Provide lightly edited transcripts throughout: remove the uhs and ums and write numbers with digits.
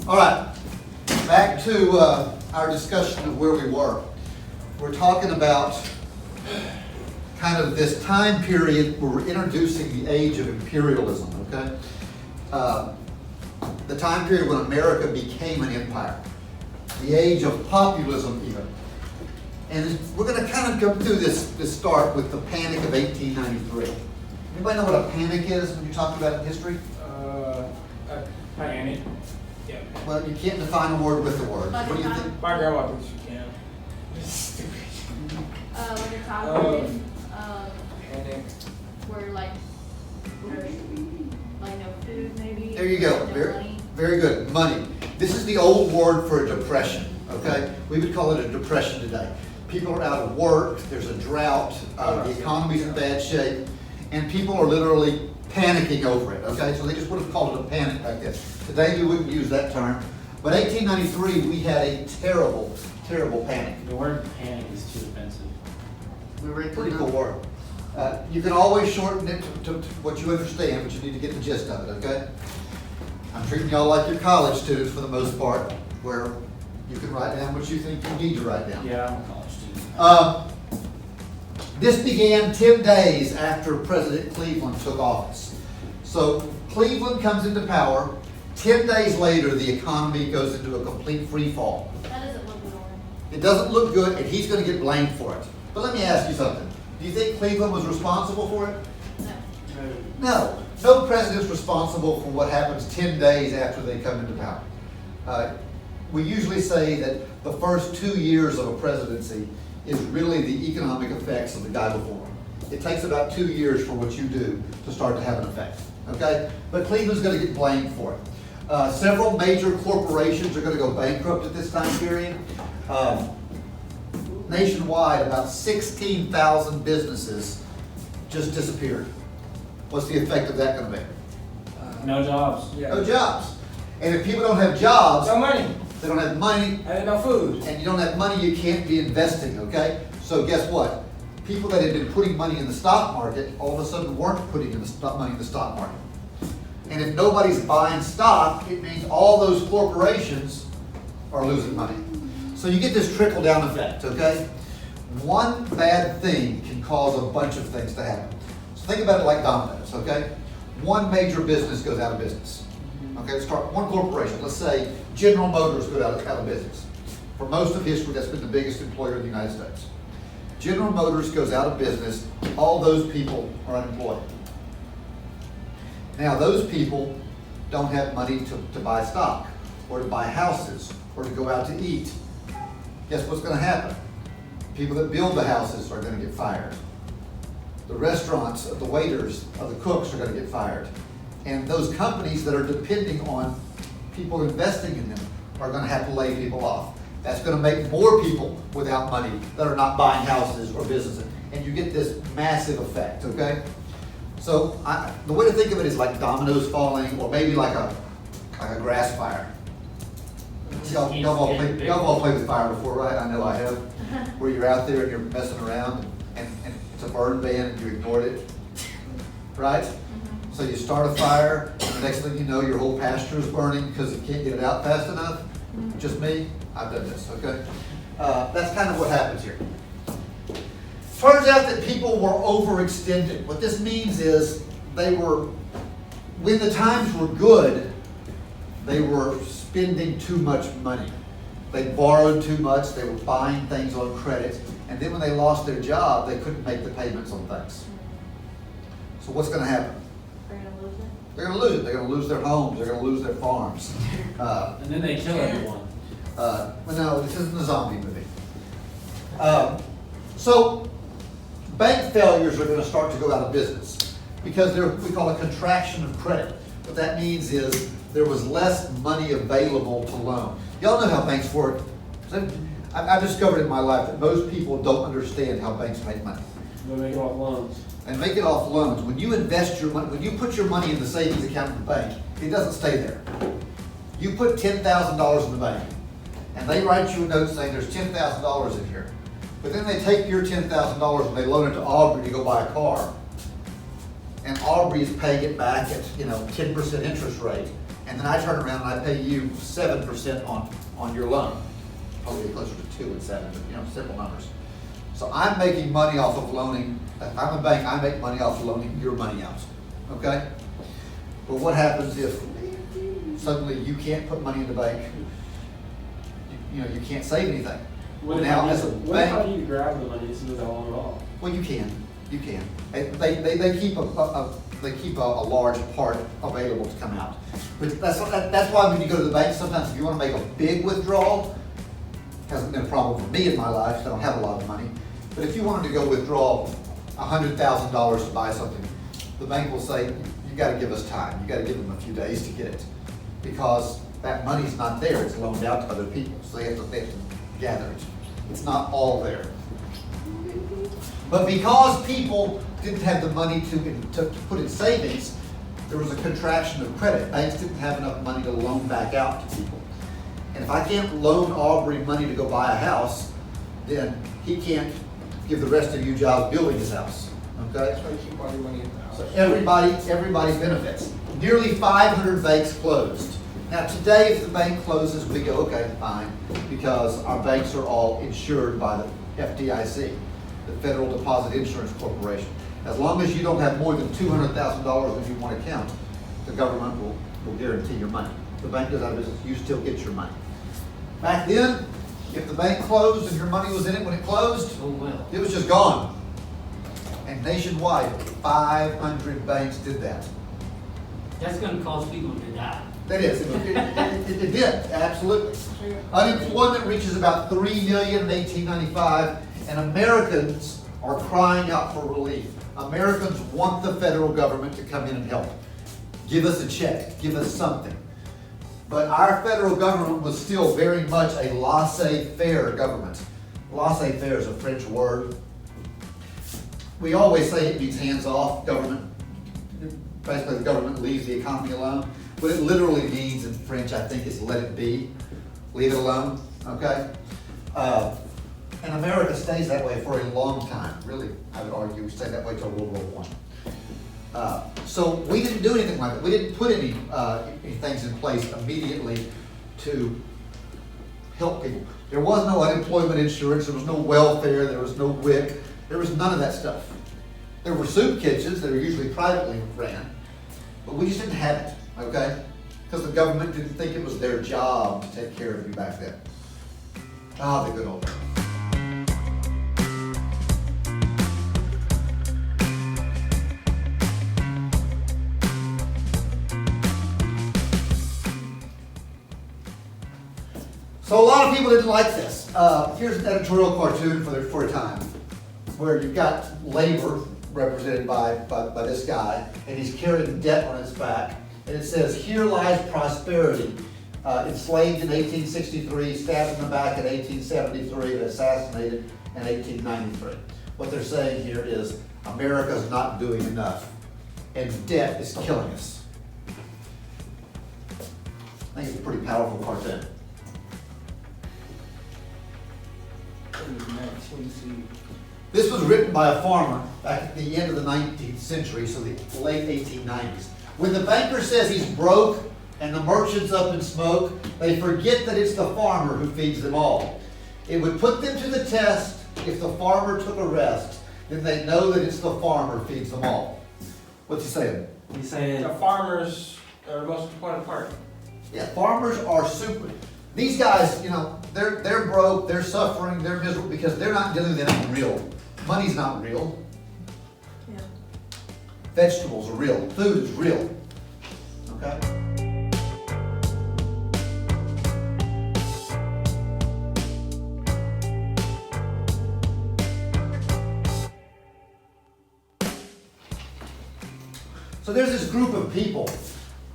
All right, back to our discussion of where we were. We're talking about kind of this time period where we're introducing the age of imperialism, okay? The time period when America became an empire. The age of populism even. And we're going to kind of go through this start with the Panic of 1893. Anybody know what a panic is when you talk about it in history? A panic. Yeah. Well, you can't define a word with the word. What do you think? My grandma thinks you can. It's stupid. Like a time Panic. where like there's like no food maybe. There you go. No Very, money. very good. Money. This is the old word for a depression, okay? We would call it a depression today. People are out of work, there's a drought, the economy's in bad shape, and people are literally panicking over it, okay? So they just would have called it a panic back then. Today we wouldn't use that term. But 1893, we had a terrible, terrible panic. The word panic is too offensive. We were a pretty cool word. You can always shorten it to what you understand, but you need to get the gist of it, okay? I'm treating y'all like your college students for the most part, where you can write down what you think you need to write down. Yeah, I'm a college student. This began 10 days after President Cleveland took office. So Cleveland comes into power. 10 days later, the economy goes into a complete free fall. That doesn't look good on him. It doesn't look good, and he's going to get blamed for it. But let me ask you something. Do you think Cleveland was responsible for it? No. No. No president's responsible for what happens 10 days after they come into power. We usually say that the first 2 years of a presidency is really the economic effects of the guy before him. It takes about 2 years for what you do to start to have an effect, okay? But Cleveland's going to get blamed for it. Several major corporations are going to go bankrupt at this time period. Nationwide, about 16,000 businesses just disappeared. What's the effect of that going to be? No jobs. Yeah. No jobs. And if people don't have jobs, No money. they don't have money, And no food. and you don't have money, you can't be investing, okay? So guess what? People that had been putting money in the stock market, all of a sudden weren't putting money in the stock market. And if nobody's buying stock, it means all those corporations are losing money. So you get this trickle-down effect, okay? One bad thing can cause a bunch of things to happen. So think about it like dominoes, okay? One major business goes out of business. Okay, let's start one corporation. Let's say General Motors goes out of business. For most of history, that's been the biggest employer in the United States. General Motors goes out of business. All those people are unemployed. Now, those people don't have money to buy stock or to buy houses or to go out to eat. Guess what's going to happen? People that build the houses are going to get fired. The restaurants, the waiters, the cooks are going to get fired. And those companies that are depending on people investing in them are going to have to lay people off. That's going to make more people without money that are not buying houses or businesses. And you get this massive effect, okay? So the way to think of it is like dominoes falling, or maybe like a grass fire. Y'all all played with fire before, right? I know I have. Where you're out there and you're messing around and it's a burn ban and you ignored it, right? So you start a fire, and the next thing you know, your whole pasture is burning because you can't get it out fast enough. Just me? I've done this, okay? That's kind of what happens here. Turns out that people were overextended. What this means is when the times were good, they were spending too much money. They borrowed too much, they were buying things on credit, and then when they lost their job, they couldn't make the payments on things. So what's going to happen? They're gonna lose it. They're going to lose it. They're going to lose their homes. They're going to lose their farms. And then they kill everyone. Well, no, this isn't a zombie movie. So bank failures are going to start to go out of business because we call it contraction of credit. What that means is there was less money available to loan. Y'all know how banks work. I've discovered in my life that most people don't understand how banks make money. They make it off loans. And make it off loans. When you invest your money, when you put your money in the savings account in the bank, it doesn't stay there. You put $10,000 in the bank, and they write you a note saying there's $10,000 in here. But then they take your $10,000 and they loan it to Aubrey to go buy a car. And Aubrey is paying it back at 10% interest rate. and then I turn around and I pay you 7% on your loan. Probably closer to 2 and 7, but you know, simple numbers. So I'm making money off of loaning, if I'm a bank, I make money off of loaning your money out, okay? But what happens if suddenly you can't put money in the bank? You know, you can't save anything. What if Now, I as a need- what if I bank, need to grab the money as soon as I want it all? well, you can. They keep a large part available to come out. But that's why when you go to the bank, sometimes if you want to make a big withdrawal, hasn't been a problem for me in my life, 'cause I don't have a lot of money. But if you wanted to go withdraw $100,000 to buy something, the bank will say, you gotta give us time. You gotta give them a few days to get it. Because that money's not there, it's loaned out to other people, so they have to gather it. It's not all there. But because people didn't have the money to put in savings, there was a contraction of credit. Banks didn't have enough money to loan back out to people. And if I can't loan Aubrey money to go buy a house, then he can't give the rest of you jobs building his house, okay? That's why you keep all your money in the house. So everybody benefits. Nearly 500 banks closed. Now today, if the bank closes, we go, okay, fine, because our banks are all insured by the FDIC, the Federal Deposit Insurance Corporation. As long as you don't have more than $200,000 in your one account, the government will guarantee your money. If the bank goes out of business, you still get your money. Back then, if the bank closed and your money was in it when it closed, Oh, well. it was just gone. And nationwide, 500 banks did that. That's gonna cause people to die. That is, it did, absolutely. Unemployment reaches about 3 million in 1895, and Americans are crying out for relief. Americans want the federal government to come in and help. Give us a check, give us something. But our federal government was still very much a laissez-faire government. Laissez-faire is a French word. We always say it means hands-off government. Basically, the government leaves the economy alone. What it literally means in French, I think, is let it be. Leave it alone, okay? And America stays that way for a long time. Really, I would argue, we stayed that way till World War I. So we didn't do anything like that. We didn't put any things in place immediately to help people. There was no unemployment insurance, there was no welfare, there was no WIC, there was none of that stuff. There were soup kitchens that are usually privately ran, but we just didn't have it, okay? Because the government didn't think it was their job to take care of you back then. Ah, the good old days. So a lot of people didn't like this. Here's an editorial cartoon for a time, where you've got labor represented by this guy, and he's carrying debt on his back. And it says, "Here lies prosperity, enslaved in 1863, stabbed in the back in 1873, and assassinated in 1893. What they're saying here is, America's not doing enough, and debt is killing us. I think it's a pretty powerful cartoon. This was written by a farmer back at the end of the 19th century, so the late 1890s. When the banker says he's broke and the merchant's up in smoke, they forget that it's the farmer who feeds them all. It would put them to the test if the farmer took a rest, then they'd know that it's the farmer who feeds them all." What's he saying? He's saying, The farmers are the most important part. Yeah, farmers are super. These guys, you know, they're broke, they're suffering, they're miserable because they're not dealing with anything real. Money's not real. Yeah. Vegetables are real. Food is real. Okay? So there's this group of people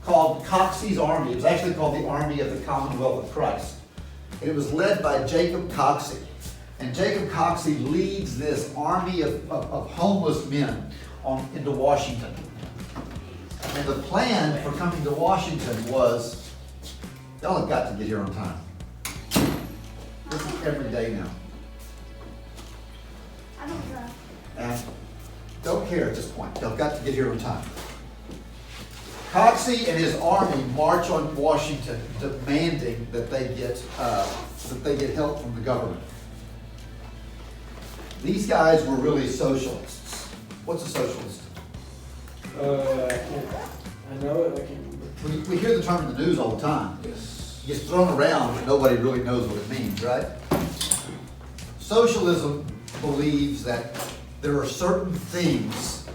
called Coxey's Army. It was actually called the Army of the Commonwealth of Christ. And it was led by Jacob Coxey. And Jacob Coxey leads this army of homeless men into Washington. And the plan for coming to Washington was, y'all have got to get here on time. This is every day now. I don't drive. And don't care at this point. Y'all got to get here on time. Coxey and his army march on Washington demanding that they get help from the government. These guys were really socialists. What's a socialist? I know it, I can't. We hear the term in the news all the time. Yes. It gets thrown around, but nobody really knows what it means, right? Socialism believes that there are certain things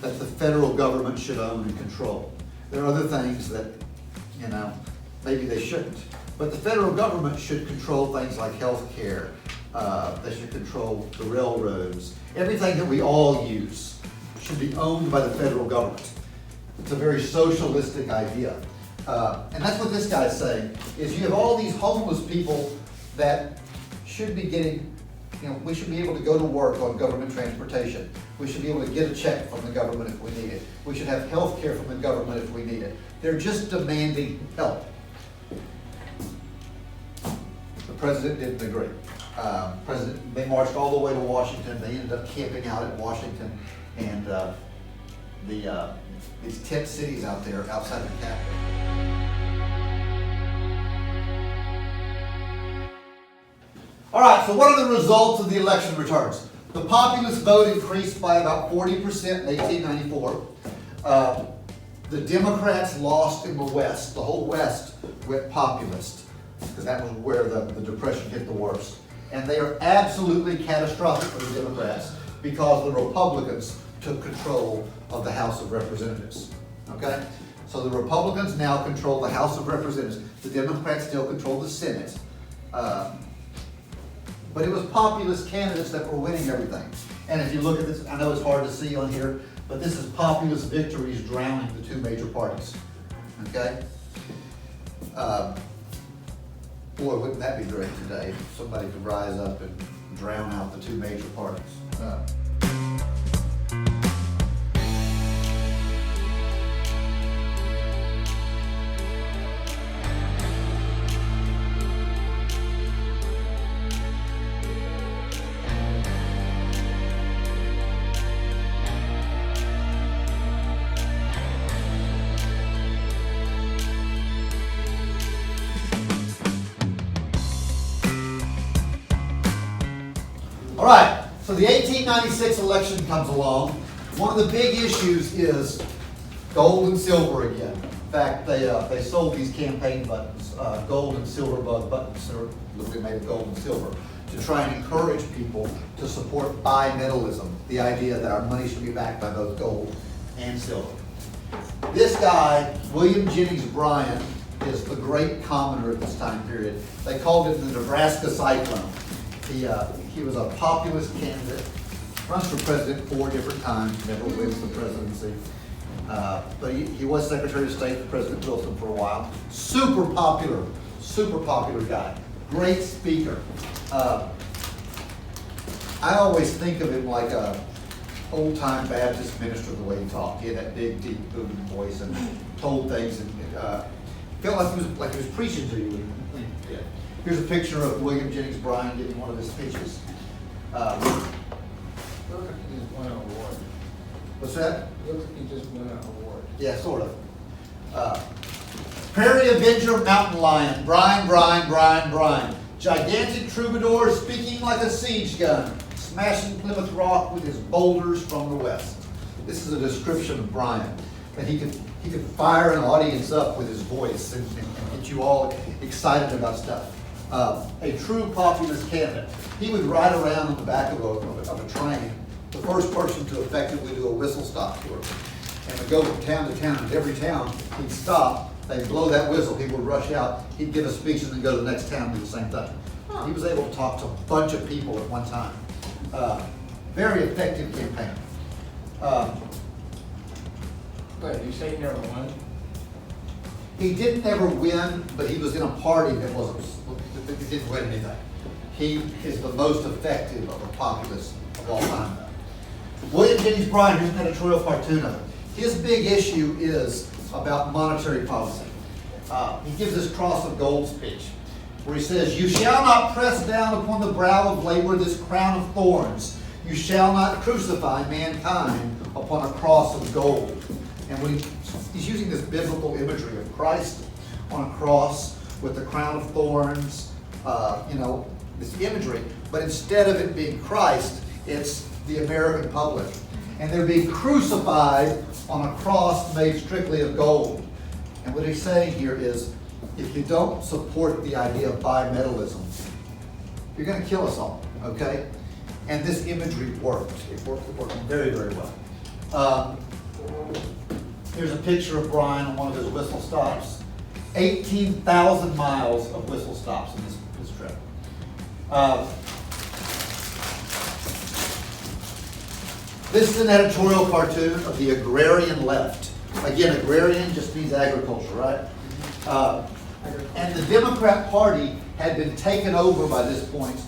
that the federal government should own and control. There are other things that, maybe they shouldn't. But the federal government should control things like health care. They should control the railroads. Everything that we all use should be owned by the federal government. It's a very socialistic idea. And that's what this guy's saying, is you have all these homeless people that should be getting, we should be able to go to work on government transportation. We should be able to get a check from the government if we need it. We should have health care from the government if we need it. They're just demanding help. The president didn't agree. They marched all the way to Washington. They ended up camping out at Washington and these tent cities out there outside the Capitol. All right, so what are the results of the election returns? The populist vote increased by about 40% in 1894. The Democrats lost in the West. The whole West went populist, because that was where the Depression hit the worst. And they are absolutely catastrophic for the Democrats, because the Republicans took control of the House of Representatives. Okay? So the Republicans now control the House of Representatives. The Democrats still control the Senate. But it was populist candidates that were winning everything. And if you look at this, I know it's hard to see on here, but this is populist victories drowning the two major parties. Okay? Boy, wouldn't that be great today if somebody could rise up and drown out the two major parties. All right, so the 1896 election comes along. One of the big issues is gold and silver again. In fact, they sold these campaign buttons, gold and silver buttons that are literally made of gold and silver, to try and encourage people to support bimetallism, the idea that our money should be backed by both gold and silver. This guy, William Jennings Bryan, is the great commoner at this time period. They called it the Nebraska Cyclone. He was a populist candidate, runs for president 4 different times, never wins the presidency. But he was Secretary of State for President Wilson for a while. Super popular guy. Great speaker. I always think of him like a old-time Baptist minister, the way he talked. He had that big, deep, booming voice and told things, and felt like he was preaching to you when he did. Here's a picture of William Jennings Bryan giving one of his speeches. Looks like he just won an award. What's that? Looks like he just won an award. Yeah, sort of. Prairie Avenger, Mountain Lion, Bryan. Gigantic troubadour speaking like a siege gun, smashing Plymouth Rock with his boulders from the west. This is a description of Bryan, that he could fire an audience up with his voice and get you all excited about stuff. A true populist candidate. He would ride around on the back of a train, the first person to effectively do a whistle-stop tour. And would go from town to town, and every town he'd stop, they'd blow that whistle, he would rush out, he'd give a speech and then go to the next town and do the same thing. He was able to talk to a bunch of people at one time. Very effective campaign. Wait, you say he never won? He didn't ever win, but he was in a party that didn't win anything. He is the most effective of the populists of all time. William Jennings Bryan, here's an editorial cartoon of him. His big issue is about monetary policy. He gives this cross of gold speech, where he says, "You shall not press down upon the brow of labor this crown of thorns. You shall not crucify mankind upon a cross of gold." And when he's using this biblical imagery of Christ on a cross with the crown of thorns, this imagery, but instead of it being Christ, it's the American public. And they're being crucified on a cross made strictly of gold. And what he's saying here is, if you don't support the idea of bimetallism, you're going to kill us all, okay? And this imagery worked. It worked very, very well. Here's a picture of Bryan on one of his whistle stops. 18,000 miles of whistle stops in this trip. This is an editorial cartoon of the agrarian left. Again, agrarian just means agriculture, right? And the Democrat Party had been taken over by this point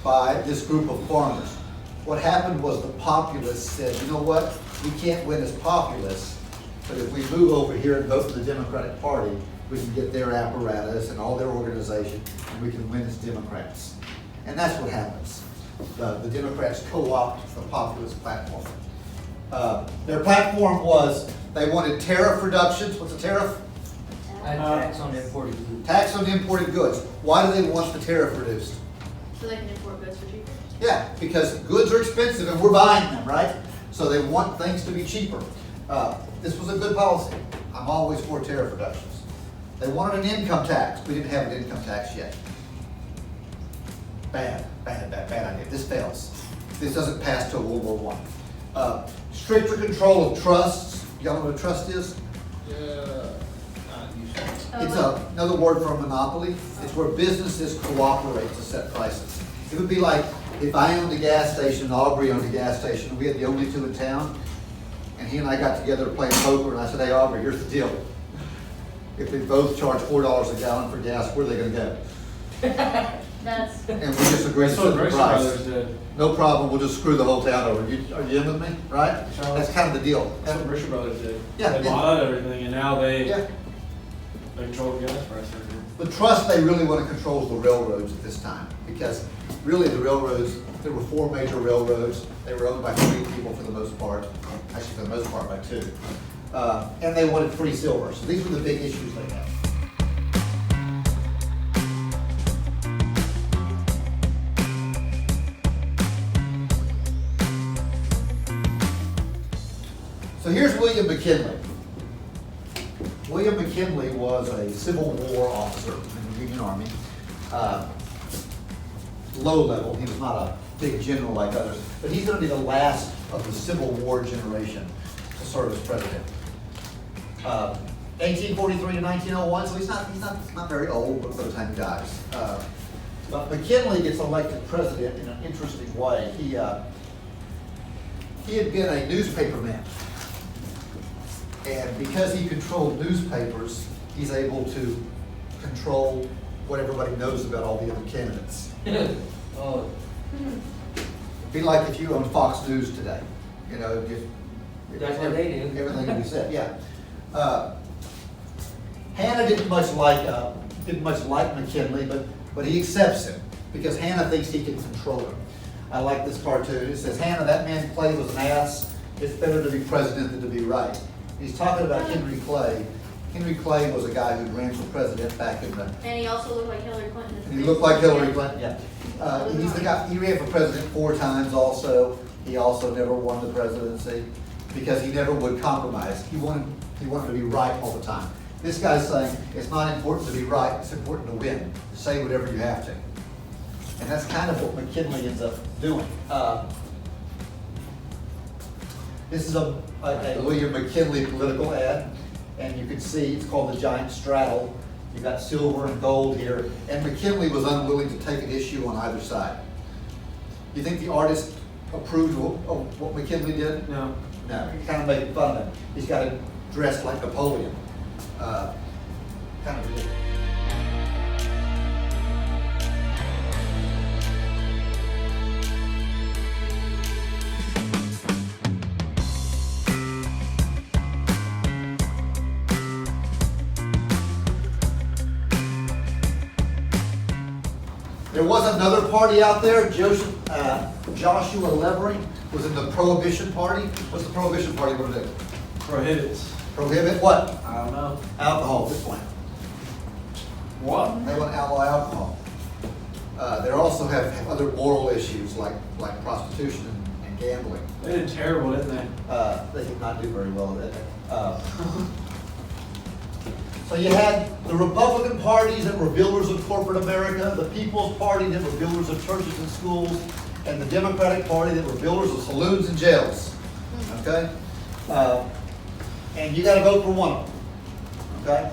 by this group of farmers. What happened was the populists said, you know what, we can't win as populists, but if we move over here and vote for the Democratic Party, we can get their apparatus and all their organization, and we can win as Democrats. And that's what happens. The Democrats co-opt the populist platform. Their platform was, they wanted tariff reductions. What's a tariff? Tax on imported goods. Tax on imported goods. Why do they want the tariff reduced? So they can import goods for cheaper. Yeah, because goods are expensive and we're buying them, right? So they want things to be cheaper. This was a good policy. I'm always for tariff reductions. They wanted an income tax. We didn't have an income tax yet. Bad idea. This fails. This doesn't pass till World War I. Stricter control of trusts. Y'all know what a trust is? It's another word for a monopoly. It's where businesses cooperate to set prices. It would be like if I owned a gas station and Aubrey owned a gas station, and we had the only two in town, and he and I got together to play poker, and I said, hey Aubrey, here's the deal. If they both charge $4 a gallon for gas, where are they gonna go? That's, And we just agreed to That's set what the Richter price. Brothers did. No problem, we'll just screw the whole town over. Are you in with me, right? That's kind of the deal. That's what Richter Brothers did. Yeah, They yeah. bought out everything, and now they Yeah. control the gas price. The trust they really want to control is the railroads at this time, because really the railroads, there were 4 major railroads. They were owned by 3 people for the most part, actually for the most part by 2. And they wanted free silver. So these were the big issues they had. So here's William McKinley. William McKinley was a Civil War officer in the Union Army. Low level, he was not a big general like others, but he's going to be the last of the Civil War generation to serve as president. 1843 to 1901, so he's not very old by the time he dies. But McKinley gets elected president in an interesting way. He had been a newspaperman. And because he controlled newspapers, he's able to control what everybody knows about all the other candidates. Oh, It'd be like if you owned Fox News today, That's what they do. Everything would be said, yeah. Hannah didn't much like McKinley, but he accepts him because Hannah thinks he can control him. I like this cartoon. It says, Hannah, that man Clay was an ass. It's better to be president than to be right. He's talking about Henry Clay. Henry Clay was a guy who ran for president back in the. and he also looked like Hillary Clinton. And he looked like Hillary Clinton, yeah. He's the guy. He ran for president 4 times. Also, he also never won the presidency because he never would compromise. He wanted to be right all the time. This guy's saying it's not important to be right. It's important to win. Say whatever you have to. And that's kind of what McKinley ends up doing. This is a William McKinley political ad, and you can see it's called the Giant Straddle. You've got silver and gold here, and McKinley was unwilling to take an issue on either side. You think the artist approved of what McKinley did? No. No, he kind of making fun of him. He's got it dressed like Napoleon. Kind of ridiculous. There was another party out there. Joshua Levering was in the Prohibition Party. What's the Prohibition Party going to do? Prohibit what? I don't know. Alcohol, this one. What? They want to outlaw alcohol. They also have other moral issues like prostitution and gambling. They did terrible, didn't they? They did not do very well at that. So you had the Republican parties that were builders of corporate America, the People's Party that were builders of churches and schools, and the Democratic Party that were builders of saloons and jails. Okay? And you got to vote for one of them. Okay?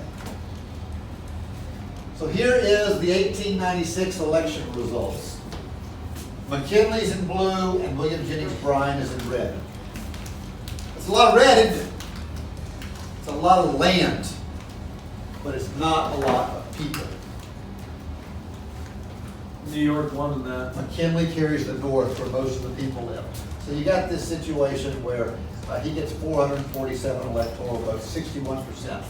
So here is the 1896 election results. McKinley's in blue and William Jennings Bryan is in red. It's a lot of red, isn't it? It's a lot of land, but it's not a lot of people. New York won in that. McKinley carries the north where most of the people live. So you got this situation where he gets 447 electoral votes, 61%.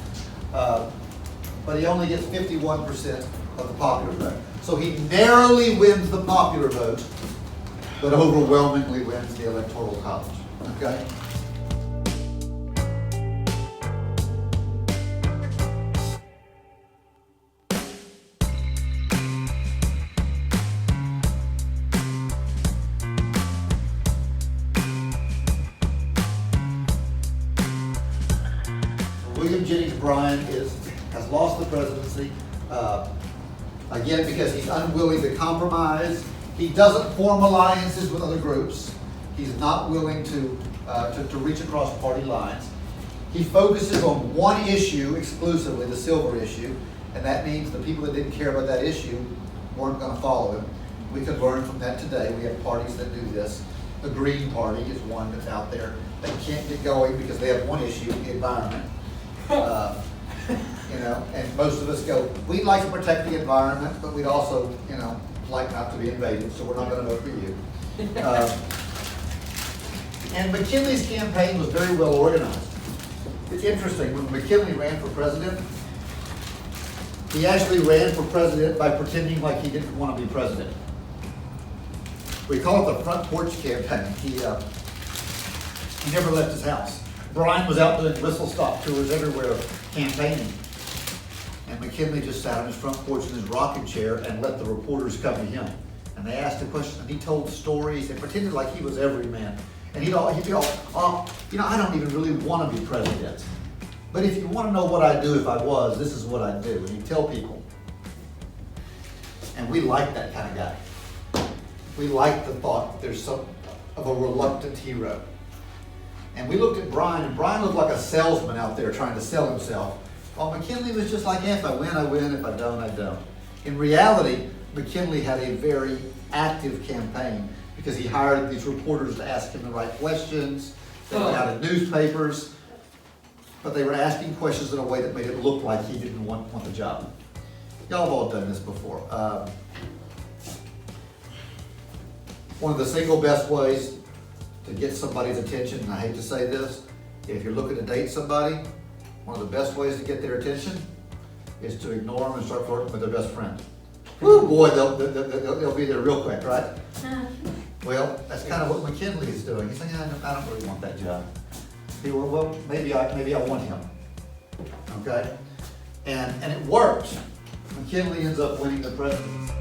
But he only gets 51% of the popular vote. So he narrowly wins the popular vote, but overwhelmingly wins the electoral college. Okay? William Jennings Bryan has lost the presidency, again, because he's unwilling to compromise. He doesn't form alliances with other groups. He's not willing to reach across party lines. He focuses on one issue exclusively, the silver issue, and that means the people that didn't care about that issue weren't going to follow him. We can learn from that today. We have parties that do this. The Green Party is one that's out there. They can't get going because they have one issue, the environment. And most of us go, we'd like to protect the environment, but we'd also, like not to be invaded, so we're not going to vote for you. And McKinley's campaign was very well organized. It's interesting, when McKinley ran for president, he actually ran for president by pretending like he didn't want to be president. We call it the front porch campaign. He never left his house. Bryan was out doing whistle-stop tours everywhere campaigning. And McKinley just sat on his front porch in his rocking chair and let the reporters come to him. And they asked him questions, and he told stories and pretended like he was every man. And he'd be all, I don't even really want to be president. But if you want to know what I'd do if I was, this is what I'd do. And he'd tell people. And we like that kind of guy. We like the thought that there's some of a reluctant hero. And we looked at Bryan, and Bryan looked like a salesman out there trying to sell himself. While McKinley was just like, if I win, I win. If I don't, I don't. In reality, McKinley had a very active campaign because he hired these reporters to ask him the right questions. They went out in newspapers, but they were asking questions in a way that made it look like he didn't want the job. Y'all have all done this before. One of the single best ways to get somebody's attention, and I hate to say this, if you're looking to date somebody, one of the best ways to get their attention is to ignore them and start flirting with their best friend. Woo, boy, they'll be there real quick, right? Well, that's kind of what McKinley is doing. He's saying, I don't really want that job. Well, maybe I want him. Okay? And it worked. McKinley ends up winning the presidency.